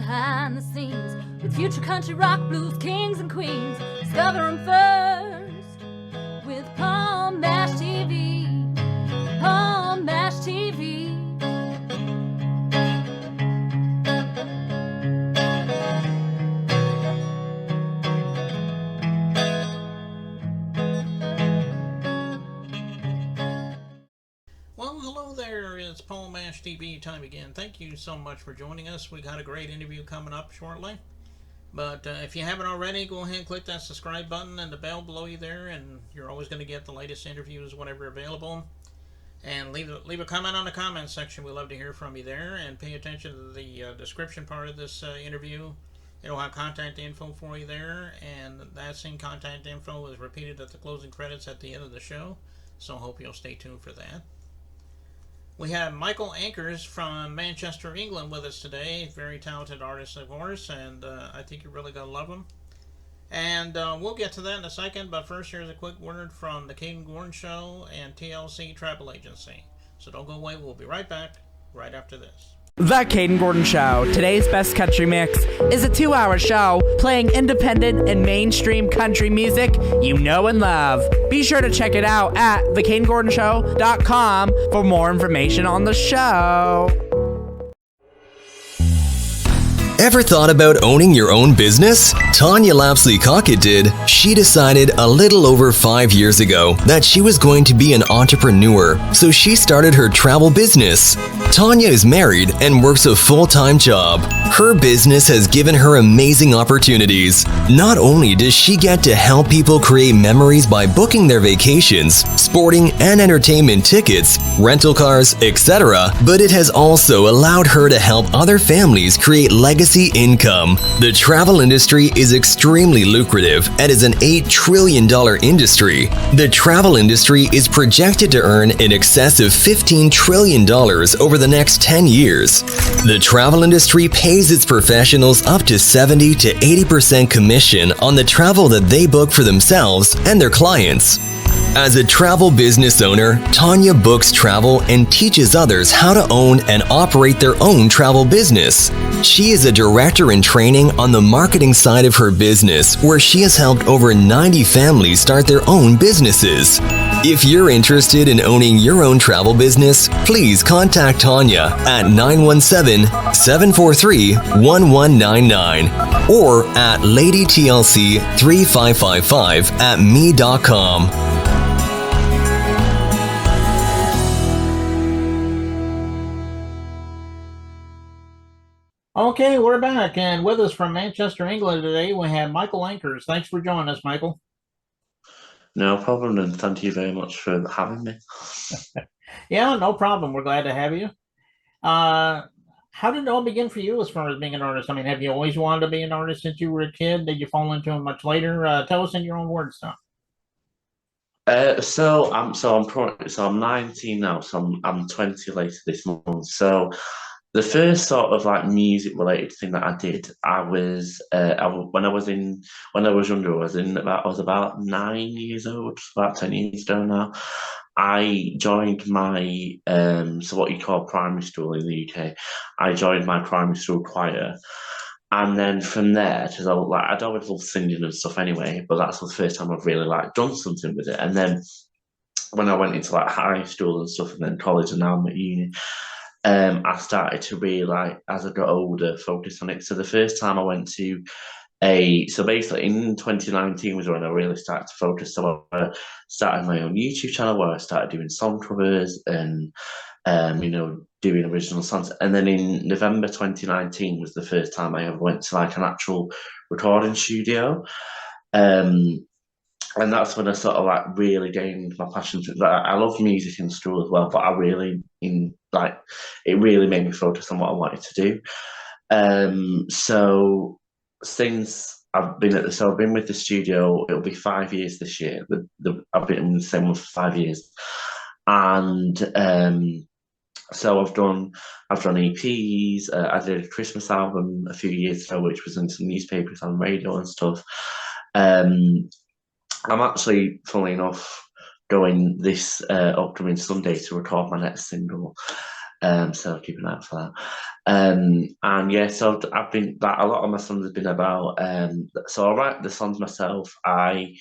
behind the scenes with future country rock blues kings and queens. Discover them first with Palm Mash TV. Palm Mash TV. Well, hello there. It's Paul Mash TV time again. Thank you so much for joining us. We got a great interview coming up shortly. But if you haven't already, go ahead and click that subscribe button and the bell below you there, and you're always going to get the latest interviews whenever available. And leave a comment on the comment section. We love to hear from you there. And pay attention to the description part of this interview. It'll have contact info for you there, and that same contact info is repeated at the closing credits at the end of the show. So I hope you'll stay tuned for that. We have Michael Ankers from Manchester, England with us today. Very talented artist, of course, and I think you're really going to love him. And we'll get to that in a second, but first here's a quick word from the Caden Gordon Show and TLC Travel Agency. So don't go away, we'll be right back right after this. The Caden Gordon Show, today's best country mix, is a 2-hour show playing independent and mainstream country music you know and love. Be sure to check it out at thecadengordonshow.com for more information on the show. Ever thought about owning your own business? Tanya Lapsley-Cockett did. She decided a little over 5 years ago that she was going to be an entrepreneur, so she started her travel business. Tanya is married and works a full-time job. Her business has given her amazing opportunities. Not only does she get to help people create memories by booking their vacations, sporting and entertainment tickets, rental cars, etc., but it has also allowed her to help other families create legacy income. The travel industry is extremely lucrative and is an $8 trillion industry. The travel industry is projected to earn in excess of $15 trillion over the next 10 years. The travel industry pays its professionals up to 70 to 80% commission on the travel that they book for themselves and their clients. As a travel business owner, Tanya books travel and teaches others how to own and operate their own travel business. She is a director in training on the marketing side of her business, where she has helped over 90 families start their own businesses. If you're interested in owning your own travel business, please contact Tanya at 917-743-1199 or at ladytlc3555@me.com. Okay, we're back, and with us from Manchester, England today, we have Michael Ankers. Thanks for joining us, Michael. No problem, and thank you very much for having me. Yeah, no problem. We're glad to have you. How did it all begin for you as far as being an artist? I mean, have you always wanted to be an artist since you were a kid? Did you fall into it much later? Tell us in your own words, Tom. I'm 19 now, so I'm 20 later this month. So the first sort of like music related thing that I did, when I was younger, I was about 9 years old, about 10 years ago now. I joined my so what you call primary school in the UK. I joined my primary school choir, and then from there, because I'd always loved singing and stuff anyway, but that's the first time I've really like done something with it. And then when I went into like high school and stuff, and then college, and now I'm at uni. I started to really, like, as I got older, focus on it. So the first time I went to so basically in 2019 was when I really started to focus. So I started my own YouTube channel where I started doing song covers and, doing original songs. And then in November 2019 was the first time I ever went to like an actual recording studio. And that's when I sort of like really gained my passion. I love music in school as well, but it really made me focus on what I wanted to do. So since I've been with the studio, it'll be 5 years this year. I've been in the same one for 5 years, and so I've done EPs. I did a Christmas album a few years ago, which was in some newspapers on radio and stuff. I'm actually, funnily enough, going this upcoming Sunday to record my next single. So keep an eye out for that. And yeah, so I've been like a lot of my songs have been about. So I write the songs myself. I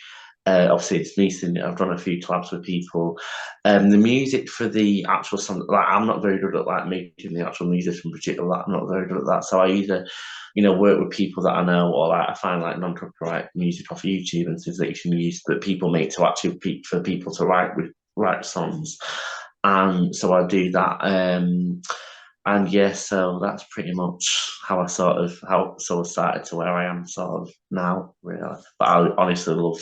obviously it's me singing. I've done a few collabs with people. The music for the actual song, like I'm not very good at like making the actual music and projecting that. I'm not very good at that. So I either, work with people that I know, or like I find like non-copyright music off YouTube and things that you can use that people make to actually for people to write songs. And so I do that. And yeah, so that's pretty much how I started to where I am sort of now, really. But I honestly love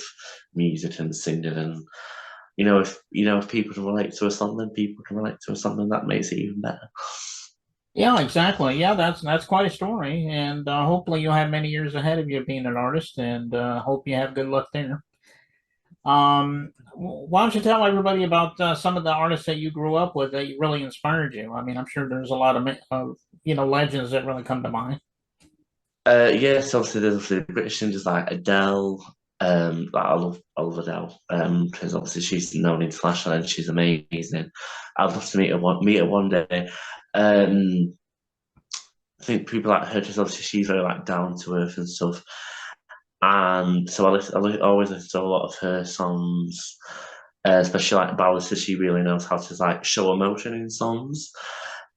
music and singing, and if people can relate to a song, then people can relate to a song, and that makes it even better. Yeah, exactly. Yeah, that's quite a story, and hopefully you'll have many years ahead of you being an artist, and hope you have good luck there. Why don't you tell everybody about some of the artists that you grew up with that really inspired you? I mean, I'm sure there's a lot of legends that really come to mind. Yes, obviously there's obviously British singers like Adele. Like I love Adele. Because obviously she's known internationally and she's amazing. I'd love to meet her one day. Um, I think people like her because obviously she's very like down to earth and stuff. And so always listen to a lot of her songs, especially like ballads. So she really knows how to like show emotion in songs.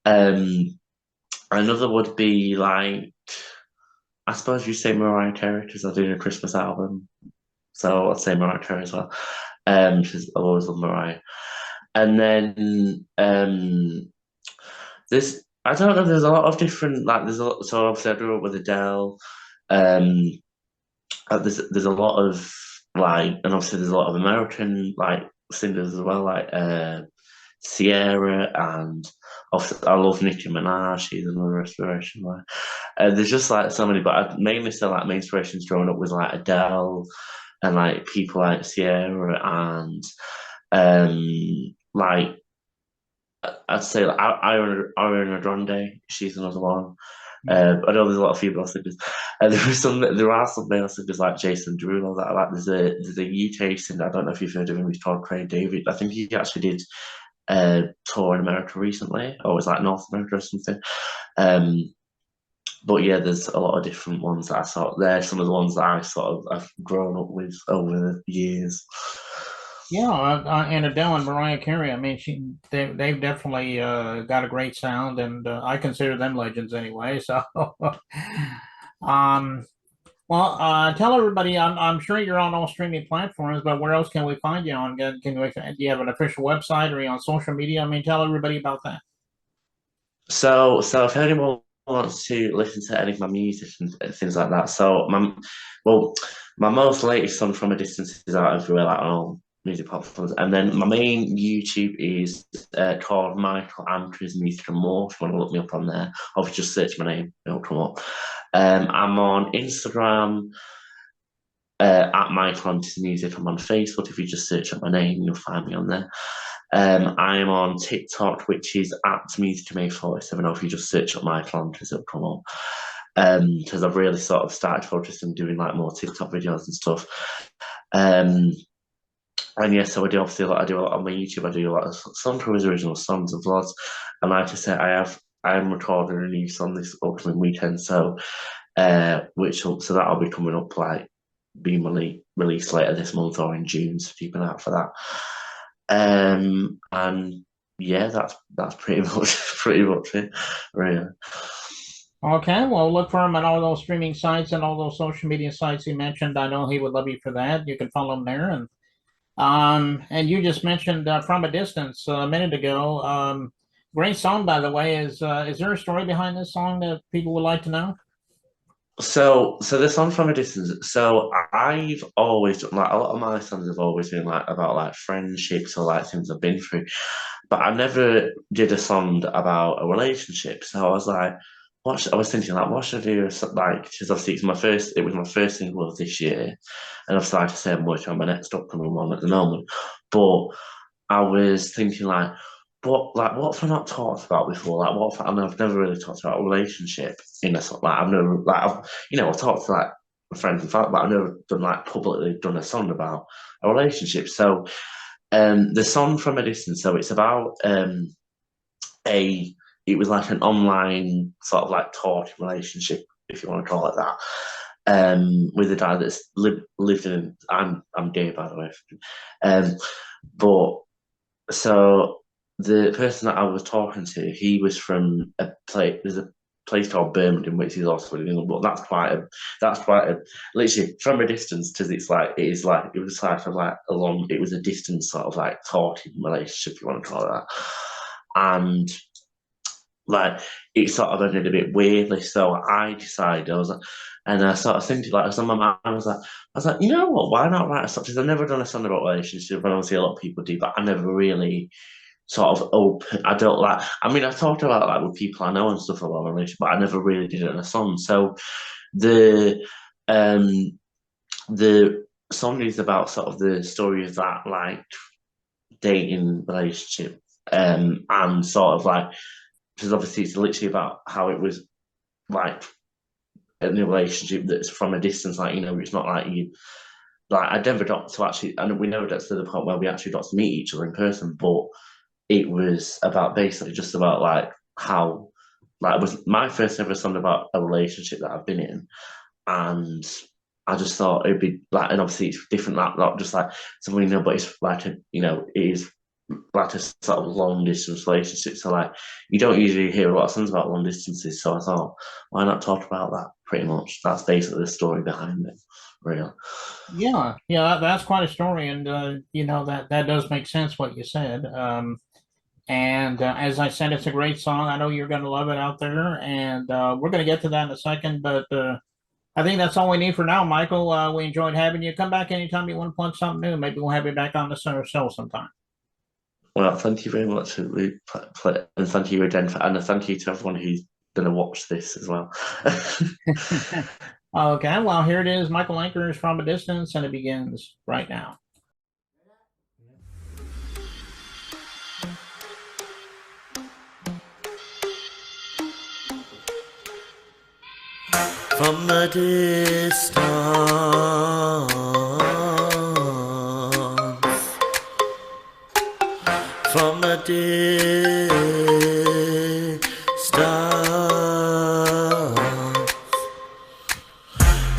Um, Another would be like I suppose you say Mariah Carey because they're doing a Christmas album, so I'd say Mariah Carey as well. Because I always love Mariah. And then there's I don't know. There's a lot of different like so obviously I grew up with Adele. Um, there's a lot of like, and obviously there's a lot of American like singers as well, like Sierra, and obviously I love Nicki Minaj. She's another inspiration. Like, there's just like so many, but I mainly say like my inspirations growing up was like Adele and like people like Sierra and like I'd say like Ariana Grande. She's another one. I know there's a lot of female singers. There are some male singers like Jason Derulo that I like. There's a UK singer. I don't know if you've heard of him. He's called Craig David. I think he actually did tour in America recently, or it was like North America or something. But yeah, there's a lot of different ones that I sort. They're some of the ones that I sort of I've grown up with over the years. Yeah, and Adele and Mariah Carey. I mean, they've definitely got a great sound, and I consider them legends anyway. So, um, well, tell everybody. I'm sure you're on all streaming platforms, but where else can we find you on? Do you have an official website, or are you on social media? I mean, tell everybody about that. So if anyone wants to listen to any of my music and things like that, well, my most latest song from a distance is out everywhere, like on all music platforms, and then my main YouTube is called Michael Ankers Music and More. If you want to look me up on there, or if you just search my name, it'll come up. I'm on Instagram at Michael Ankers Music. I'm on Facebook. If you just search up my name, you'll find me on there. I'm on TikTok, which is at MusicMade47, or if you just search up my Ankers, it'll come up. Because I've really sort of started focusing on doing like more TikTok videos and stuff. And yeah, so I do obviously I do a lot on my YouTube. I do a lot of some from his original songs and vlogs. And like I said, I am recording a new song this upcoming weekend, so so that'll be coming up like being released later this month or in June. So keep an eye out for that. And yeah, that's pretty much it, really. Okay, well, look for him on all those streaming sites and all those social media sites he mentioned. I know he would love you for that. You can follow him there, and you just mentioned From a Distance a minute ago. Great song, by the way. Is there a story behind this song that people would like to know? So the song From a Distance. So I've always like a lot of my songs have always been like about like friendships or like things I've been through, but I never did a song about a relationship. So I was like, I was thinking like, what should I do? Like, because obviously it was my first single of this year, and obviously like I say, I'm working on my next upcoming one at the moment. But I was thinking like, what have I not talked about before? Like, I mean, I've never really talked about a relationship in a song. Like, I've never like I've talked to like friends and family, but I've never publicly done a song about a relationship. So the song From a Distance. So it's about a it was like an online sort of like talking relationship, if you want to call it that, with a guy that's lived in. I'm gay, by the way. But so the person that I was talking to, he was from a place. There's a place called Birmingham, which is also in England, but that's quite a literally from a distance, because it was like it was a distance sort of like talking relationship, if you want to call it that, and like it sort of ended a bit weirdly. So I decided and I sort of thinking like, I was on my mind, I was like, you know what? Why not write a song? Because I've never done a song about relationships, and obviously a lot of people do, but I never really sort of open. I don't like. I mean, I've talked about like with people I know and stuff about relationships, but I never really did it in a song. So the the song is about sort of the story of that like dating relationship, and sort of like, because obviously it's literally about how it was like in a relationship that's from a distance, like, you know, it's not like you like I never got to actually, and we never got to the point where we actually got to meet each other in person, but it was about basically just about like how like it was my first ever song about a relationship that I've been in, and I just thought it'd be like, and obviously it's different, like not just like something, you know, but it's like a, you know, it is like a sort of long distance relationship. So like you don't usually hear a lot of songs about long distances. So I thought, why not talk about that? Pretty much, that's basically the story behind it, really. Yeah, that's quite a story, and you know that does make sense what you said. And as I said, it's a great song. I know you're going to love it out there, and we're going to get to that in a second. But I think that's all we need for now, Michael. We enjoyed having you. Come back anytime you want to plug something new. Maybe we'll have you back on the show sometime. Well, thank you very much, and thank you again, and thank you to everyone who's going to watch this as well. Okay, well, here it is, Michael Ankers from a distance, and it begins right now. From the distance, from the distance,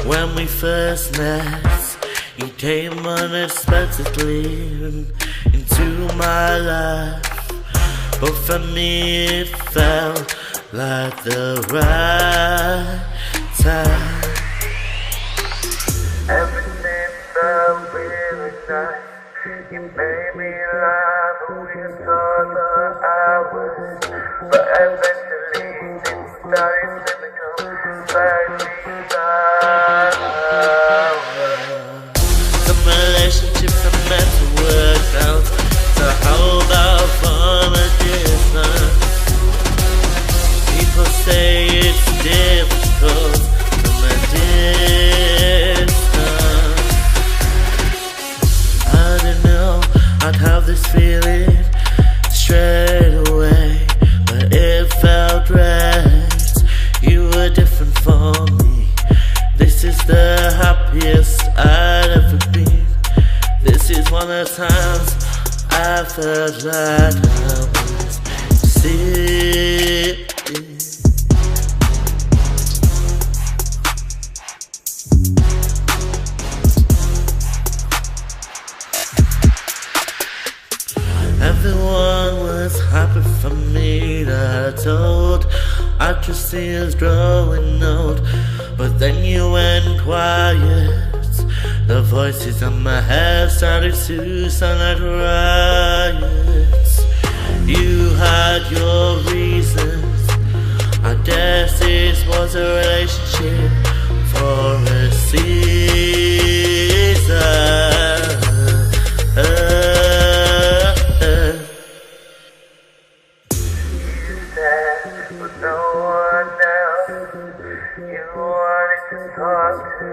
when we first met, you came unexpectedly into my life, but for me it felt like the right time. Everything felt really nice. You made me laugh, but we thought for hours. But eventually things started to become very sour. Some relationships are meant to work out, so how about from a distance? People say it's difficult from a distance. I didn't know I'd have this feeling straight away, but it felt right. You were different for me. This is the happiest I'd ever been. This is one of the times I felt like I was sick. Everyone was happy for me, that I told I could see us growing old. But then you went quiet. The voices in my head started to sound like riots. You had your reasons. I guess this was a relationship for a season. You said with no one else you wanted to talk to.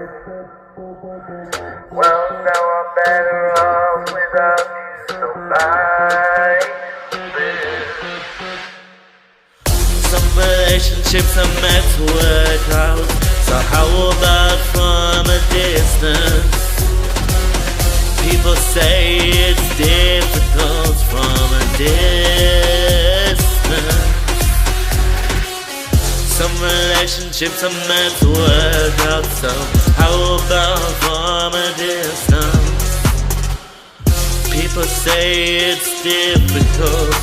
Well, now I'm better off without you, so bye. Some relationships are meant to work out, so how about from a distance? People say it's difficult from a distance. relationships are meant to work out, so how about from a distance? People say it's difficult,